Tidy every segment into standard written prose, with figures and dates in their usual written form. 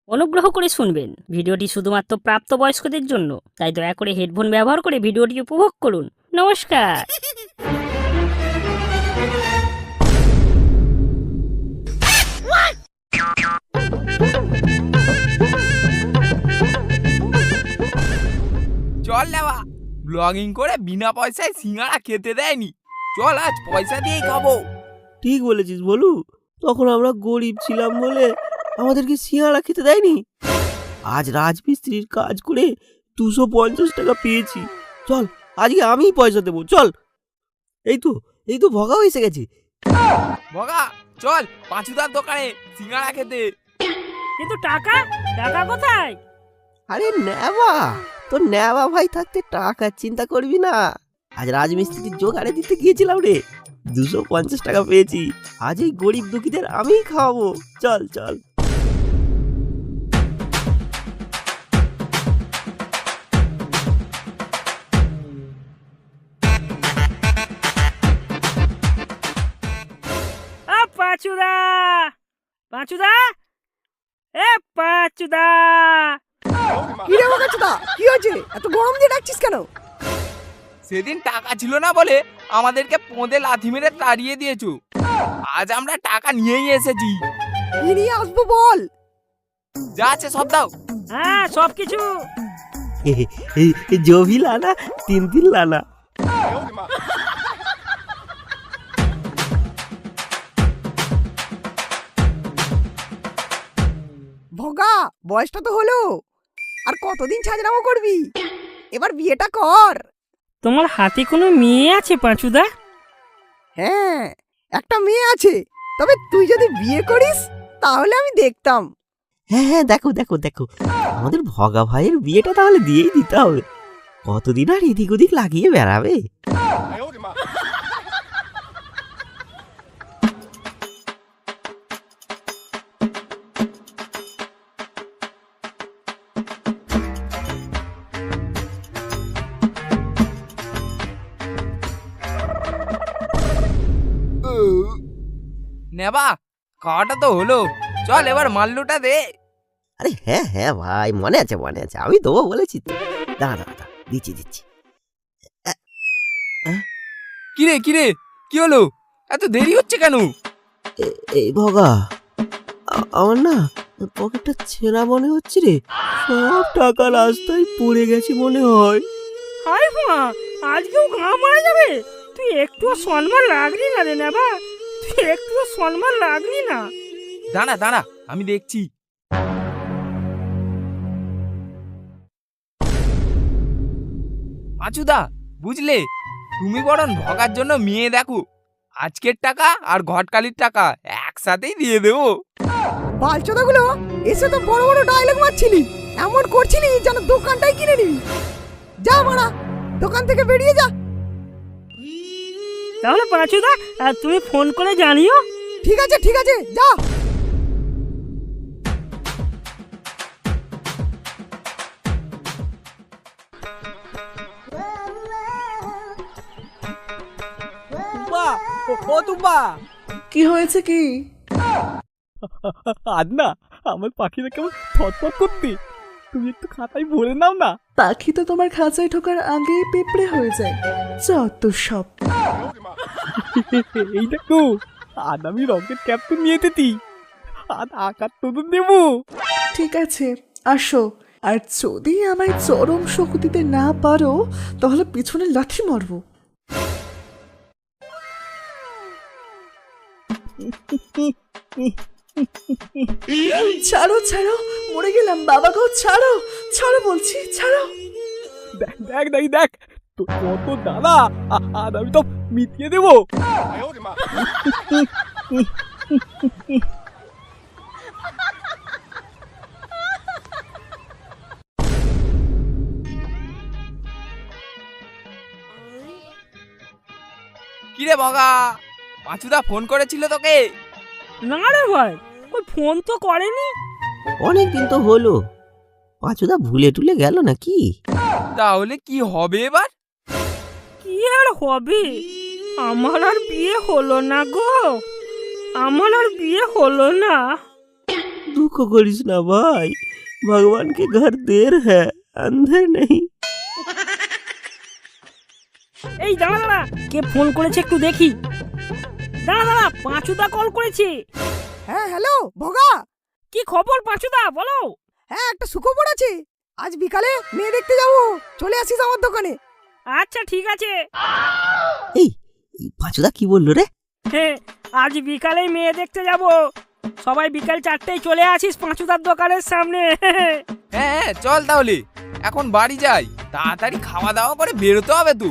অনুগ্রহ করে শুনবেন, ভিডিওটি শুধুমাত্র প্রাপ্তবয়স্কদের জন্য, তাই দয়া করে হেডফোন ব্যবহার করে ভিডিওটি উপভোগ করুন। নমস্কার। চল লেবা, ব্লগিং করে বিনা পয়সায় সিঙ্গাড়া খেতে দেয়নি। চল আজ পয়সা দিয়েই খাবো। ঠিক বলেছিস বলু, তখন আমরা গরিব ছিলাম বলে আমাদেরকে সিঙ্গাড়া খেতে দেয়নি। আজ রাজমিস্ত্রির কাজ করে 250 টাকা পেয়েছি। চল আজকে আমিই পয়সা দেবো, চল। এই তো ভগা এসে গেছে। বগা চল পাঁচুদার দোকানে সিঙ্গাড়া খেতে। কিন্তু টাকা টাকা কোথায়? আরে নেবা, তোর নেবা ভাই থাকতে টাকার চিন্তা করবি না। আজ রাজমিস্ত্রির জোগাড়ে দিতে গিয়েছিলাম রে, 250 টাকা পেয়েছি। আজ এই গরিব দুঃখীদের আমিই খাওয়াবো, চল চল। পাঁচুদা, পাঁচুদা, এ পাঁচুদা। কি রে বাকাচুদা, কি হয়েছে? এত গরম দিয়ে ডাকছিস কেন? সেদিন টাকা ছিল না বলে আমাদেরকে পোঁদে লাথি মেরে তাড়িয়ে দিয়েছো। আজ আমরা টাকা নিয়েই এসেছি। কি নিয়ে আসবো বল? যা আছে সব দাও। হ্যাঁ, সবকিছু। जो भी लाना 3 लाना। ভগা, বয়সটা তো হলো, আর কতদিন ছাজরামো করবি? এবার বিয়েটা কর। তোমার হাতে কোনো মেয়ে আছে পাঁচুদা? হ্যাঁ, একটা মেয়ে আছে, তবে তুই যদি বিয়ে করিস তাহলে আমি দেখতাম। হ্যাঁ দেখো দেখো দেখো, আমাদের ভগা ভাইয়ের বিয়েটা তাহলে দিয়েই দিতে হবে। কতদিন আর এদিক ওদিক লাগিয়ে বেড়াবে। নেবা, খাওয়াটা তো হলো, চল এবার মাল্লুটা দে। আরে হ্যাঁ হ্যাঁ ভাই, মনে আছে আমি দেবো বলেছি তো। দাঁড়া দিচ্ছি। কিরে কিরে, কি হলো? এত দেরি হচ্ছে কেন? এই ভগা, আমার না পকেটটা ছেঁড়া মনে হচ্ছে রে। সব টাকা রাস্তায় পড়ে গেছে মনে হয়। হাই মা, আজকেও গা মারা যাবে? তুই একটুও সম্মান লাগলি না রে নেবা, তুই একটুও সম্মান লাগলি না। দাঁড়া আমি দেখছি। পাঁচুদা, বুঝলে, তুমি বরং ভগার জন্য মেয়ে দেখো। আজকের টাকা আর ঘটকালির টাকা একসাথেই দিয়ে দেবো। বালচোদাগুলো এসে তো বড় বড় ডায়লগ মারছিলি, এমন করছিলি যেন দোকানটাই কিনে নিবি। যা মারা, দোকান থেকে বেরিয়ে যা। তাহলে পাঁচুদা, তুমি ফোন করে জানিও। ঠিক আছে যা। ও তুম্বা, কি হয়েছে কি? আজ না আমার পাখিটা কেমন থটফট করতে, তুমি একটু খাতায় ভরে নাও না। পাখি তো তোমার খাঁচায় ঢোকার আগেই পিঁপড়ে হয়ে যায়, যত সব। এই দেখো, আজ আমি রকেট ক্যাপ্টেন নিয়ে যেতি, আজ আকার তোদের দেবো। ঠিক আছে, আসো। আর যদি আমায় চরম শোক দিতে না পারো তাহলে পিছনে লাঠি মারবো। ছাড়ো মরে গেলাম বাবা গো, ছাড়ো বলছি, ছাড়ো। দেখ তো কত দাদা, আর আমি তো মিটিয়ে দেবো। কিরে ভগা, পাঁচুদা ফোন করেছিল তোকে? না রে ভাই, ওই ফোন তো করেনি। অনেকদিন তো হলো, পাঁচুদা ভুলে টুলে গেল নাকি? তাহলে কি হবে এবার? কি আর হবে, আমার আর বিয়ে হলো না গো, আমার আর বিয়ে হলো না। दुख करिस ना भाई, भगवान के घर देर है अंधेर नहीं। এই দাঁড়া দাঁড়া, কে ফোন করেছে একটু দেখি। দাঁড়া দাঁড়া, পাঁচুদা কল করেছে। হ্যাঁ হ্যালো ভগা। কি খবর পাঁচুদা, বলো। হ্যাঁ একটা সুখবর আছে, আজ বিকালে মেয়ে দেখতে যাবো, চলে আসিস আমার দোকানে। আচ্ছা ঠিক আছে। এই পাঁচুদা কি বললো রে? হ্যাঁ, আজ বিকালে মেয়ে দেখতে যাব, সবাই বিকাল 4টায় চলে আসিস পাঁচুদার দোকানের সামনে। হ্যাঁ চল তাহলে এখন বাড়ি যাই, তাড়াতাড়ি খাওয়া দাওয়া করে বেরোতে হবে তো।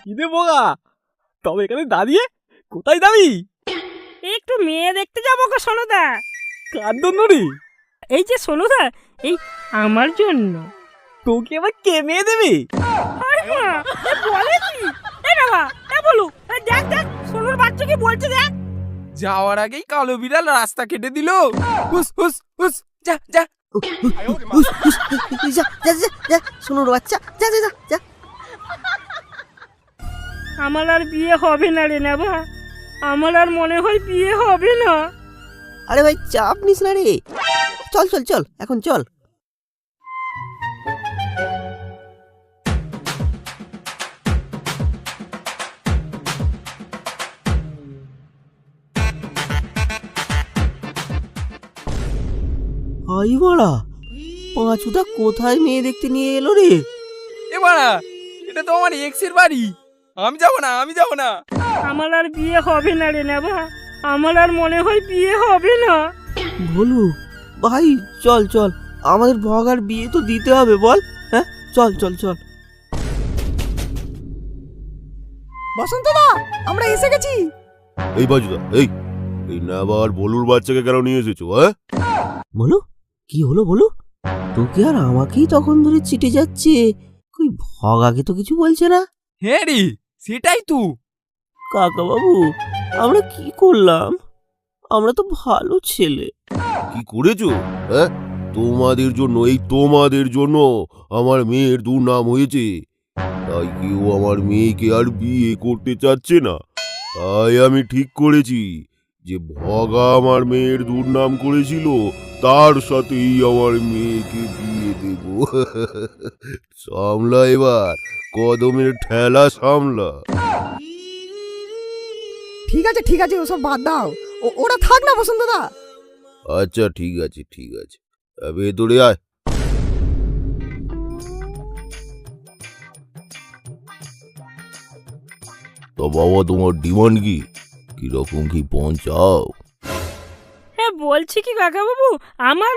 কিরে বোকা, তবে এখানে দাঁড়িয়ে কোথায় যাবি? একটু মেয়ে দেখতে যাবো গো সোনুদা। কার জন্য রে? এই যে সোনুদা, এই আমার জন্য। তোকে আবার কে মেয়ে দেবে? আরে মা, এ বলে কি? এ বাবা, এ বলু, এ দেখ দেখ সোনুর বাচ্চা কি বলছে দেখ। যাওয়ার আগেই কালো বিড়াল রাস্তা কেটে দিল। হুস হুস হুস, যা যা। যা যা যা যা, সোনুর বাচ্চা, যা যা যা যা। আমার আর বিয়ে হবে না রে নেবা, আমার আর মনে হয় বিয়ে হবে না। আরে ভাই চাপ নিস না রে, চল চল চল এখন চল। হাই বাড়া, পাঁচুদা কোথায় মেয়ে দেখতে নিয়ে এলো রে? এ বাড়া, এটা তো আমার এক্সের বাড়ি, আমি যাব না, আমি যাব না। আমার আর বিয়ে হবে না রে নেবা, আমার আর মনে হয় বিয়ে হবে না। বলু ভাই চল চল, আমাদের ভগার বিয়ে তো দিতে হবে বল। হ্যাঁ চল চল চল। বসন্তদা, আমরা এসে গেছি। এই বাজুদা, এই এই নাবার বলুর বাচ্চাকে কেন নিয়ে এসেছো? হ্যাঁ বলু কি হলো বলু? তোকে আর আমাকেই তখন ধরে চিটে যাচ্ছে, কই ভগাকে তো কিছু বলছে না। হ্যাঁ রে, সেটাই তো। কাকা বাবু আমরা কি করলাম? আমরা তো ভালো ছেলে। কি করেছো? হ্যাঁ তোমাদের জন্য, এই তোমাদের জন্য আমার মেয়ের দুর্নাম হয়েছে, তাই কেউ আমার মেয়েকে আর বিয়ে করতে চাচ্ছে না। তাই আমি ঠিক করেছি যে ভগা আমার মেয়ের দুর্নাম করেছিল, তার সাথেই আমার মেয়েকে বিয়ে দেব। সামলা এবার কদমের ঠেলা সামলা। ঠিক আছে ওসব বাদ দাও, ওরা থাক না বসন্তদা। আচ্ছা ঠিক আছে ঠিক আছে, ভেতরে আয়। তো বাবা তোমার ডিমান্ড কি, কিরকম কি পৌঁছাও? হ্যাঁ বলছি কি কাকা বাবু, আমার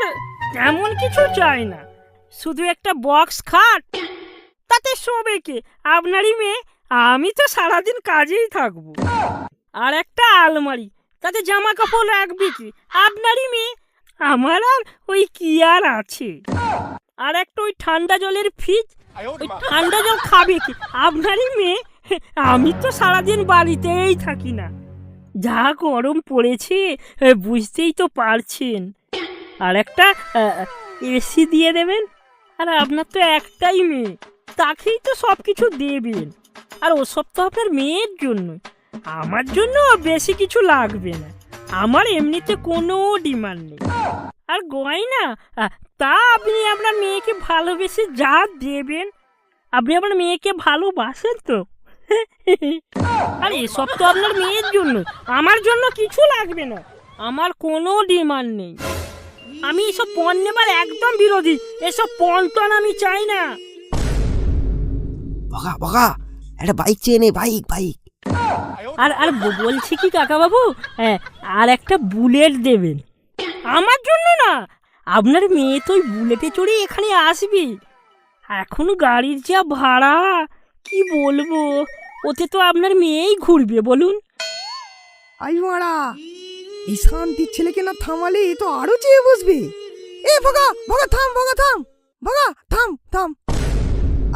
তেমন কিছু চাই না, শুধু একটা বক্স খাট, তাতে শোবে কে আপনারই মেয়ে, আমি তো সারাদিন কাজেই থাকবো। আর একটা আলমারি, তাতে জামা কাপড় রাখবে কি আপনারই মেয়ে, আমার আর ওই কি আর আছে। আর একটা ওই ঠান্ডা জলের ফ্রিজ, ওই ঠান্ডা জল খাবে কি আপনারই মেয়ে, আমি তো সারাদিন বাড়িতেই থাকি না, যা গরম পড়েছে বুঝতেই তো পারছেন। আর একটা এসি দিয়ে দেবেন, আর আপনার তো একটাই মেয়ে, তাকেই তো সব কিছু দেবেন। আর ওসব তো আপনার মেয়ের জন্য, আমার জন্য বেশি কিছু লাগবে না, আমার এমনিতে কোনো ডিমান্ড নেই। আর গয়না, তা আপনি আপনার মেয়েকে ভালোবেসে যা দেবেন, আপনি আপনার মেয়েকে ভালোবাসেন তো। আর এসব তো আপনার মেয়ের জন্য, আমার জন্য কিছু লাগবে না, আমার কোনো ডিমান্ড নেই। আমি এসব পণ নেবার একদম বিরোধী, এসব পণ টন আমি চাই না। বগা বগা একটা বাইক চেয়ে নে, বাইক বাইক। আর আর বলছি কি কাকা বাবু, আর একটা বুলেট দেবেন, আমার জন্য না, আপনার মেয়ে তো ওই বুলেটে চড়ে এখানে আসবে। এখন গাড়ির যা ভাড়া কি বলবো, ওতে তো আপনার মেয়েই ঘুরবে বলুন। আই মারা, এই শান্তির ছেলেকে না থামালে এ তো আরো চেয়ে বসবে। এ ভগা ভগা থাম, ভগা থাম, ভগা থাম থাম।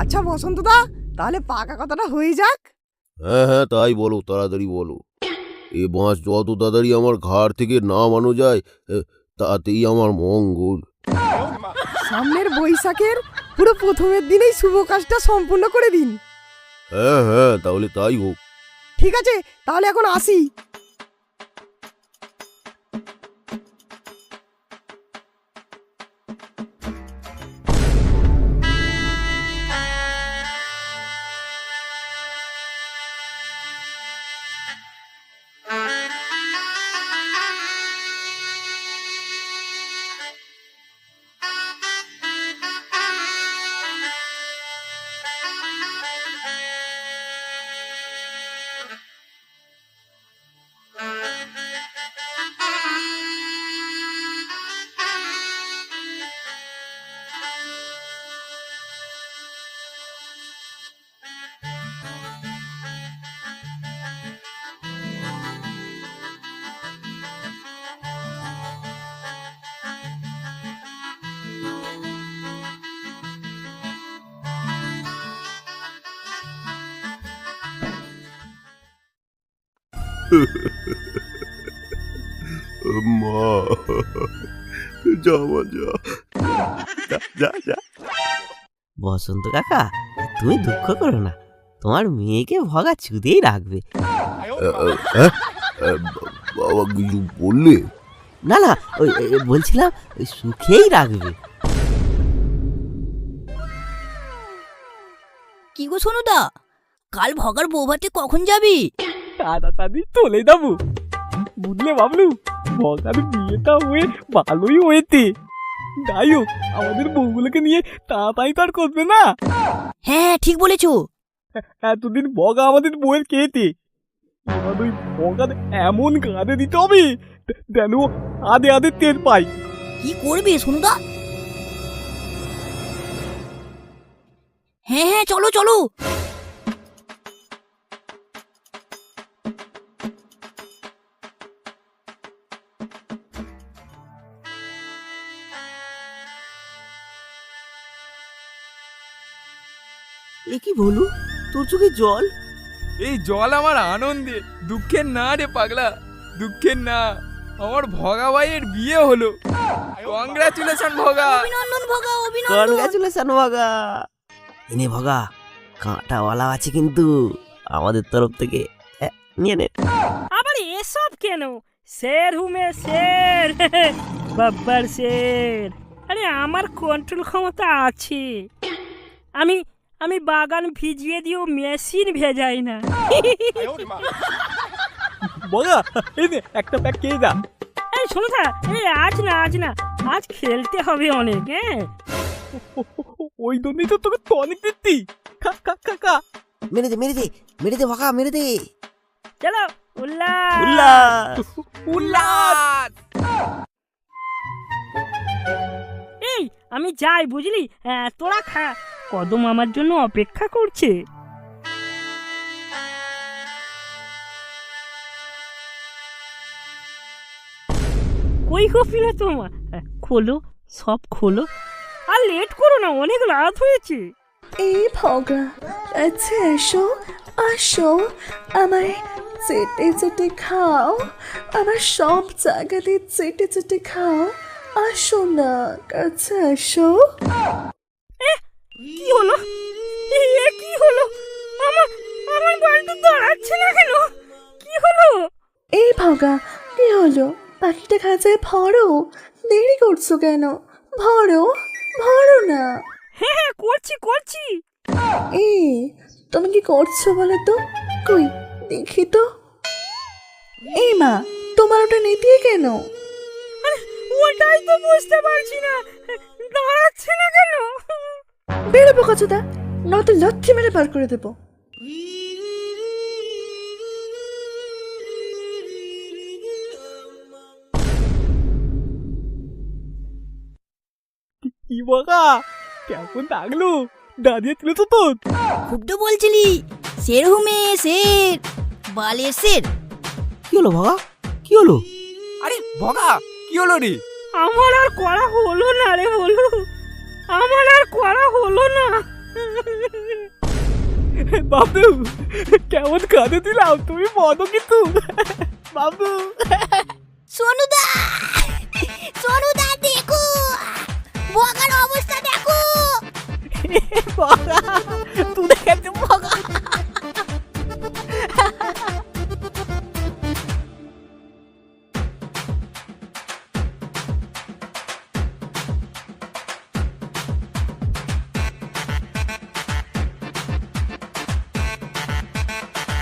আচ্ছা বসন্তদা, তাহলে পাকা কথাটা হয়ে যাক। হ্যাঁ হ্যাঁ তাই বলো, তাড়াতাড়ি বলো। এ বাঁশ যত তাড়াতাড়ি আমার ঘাড় থেকে নামানো যায় তাতেই আমার মঙ্গল। সামনের বৈশাখের পুরো প্রথমের দিনেই শুভ কাজটা সম্পূর্ণ করে দিন। হ্যাঁ হ্যাঁ, তাহলে তাই হোক। ঠিক আছে, তাহলে এখন আসি। মা, যা মা, যা। বসন্ত কাকা, তুমি দুঃখ করো না, তোমার মেয়েকে ভগা চুদেই রাখবে। বাবা কিছু বললে? না না, ওই বলছিলাম ওই সুখেই রাখবে। কি গো সোনুদা, কাল ভগার বৌভাতে কখন যাবি? তাড়াতাড়ি চলে যাবো, বুঝলে বাবলু। ভগার বিয়েটা হয়ে ভালোই হয়েছে, যাই হোক আমাদের বউগুলোকে নিয়ে তাড়াতাড়ি তো আর করবে না। হ্যাঁ ঠিক বলেছো। এতদিন ভগা আমাদের বউয়ের খেয়েছে, এবার ওই ভগার এমন কাঁদে দিতে হবে যেন আধে আধে টের পাই। কি করবে সোনুদা? হ্যাঁ হ্যাঁ, চলো চলো। এ কি বলু, তোর চোখে জল? এই জল আমার আনন্দে, দুঃখের না রে পাগলা, দুঃখের না। আমার ভগা ভাইয়ের বিয়ে হলো। কংগ্রাচুলেশন ভগা। অভিনন্দন ভগা, অভিনন্দন। কনগ্রাচুলেশন ভগা। এনে ভগা, কাঁটাওয়ালা আছে কিন্তু আমাদের তরফ থেকে, নিয়ে নে। আবার এসব কেন? শের হুমে শের, বাব্বার শের। আরে আমার কন্ট্রোল ক্ষমতা আছে। আমি বাগান ভিজিয়ে দিও, মেশিন ভেজাই না। বগা এই নে একটা প্যাক খেয়ে যা। এই শোনো না, এই আজ না, আজ খেলতে হবে অনেক। হ্যাঁ, ওই জন্যই তো তোকে টনিক দিচ্ছি। খা খা খা খা। মেরে দে ভগা, মেরে দে। চলো উল্লাস উল্লাস। উল্লাস। এই আমি যাই, বুঝলি? তোরা খা, কদম আমার জন্য অপেক্ষা করছে। কই কপি না তোমার, খোলো, সব খোলো, আর লেট করো না, অনেক রাত হয়েছে। এই ভগা, আচ্ছা এসো, আসো, আমায় চেটে চেটে খাও, আমার সব জায়গাতে চেটে চেটে খাও, আসো না, কাছে আসো। কি হলো? কি হলো? আমার বাড়িতে দাঁড়াচ্ছে না কেন? কি হলো? এই ভগা, কি হলো? পাখিটা খাঁচায় ভরো, দেরি করছো কেন? ভরো না। হ্যাঁ করছি। এই তুমি কি করছো বলো তো? কই দেখি তো। এই মা, তোমার ওটা নিতে কেন? ওটাই তো বুঝতে পারছি না, দাঁড়াচ্ছে না কেন? বেরোবো কচুদা, নয়তো লাথি মেরে বার করে দেবো। কি বগা, কেমন লাগলো? দাঁড়িয়ে ছিল তো তোর। খুব তো বলছিলি শের হুমে শের, বালের শের। কি হলো ভগা, কি হলো? আরে ভগা, কি হলো রে? আমার আর করা হলো না রে, বলো, আমার আর করা হলো না। বাবু কেমন কাঁদে দিলাম, তুমি বলো কিন্তু। বাবু সোনুদা সোনুদা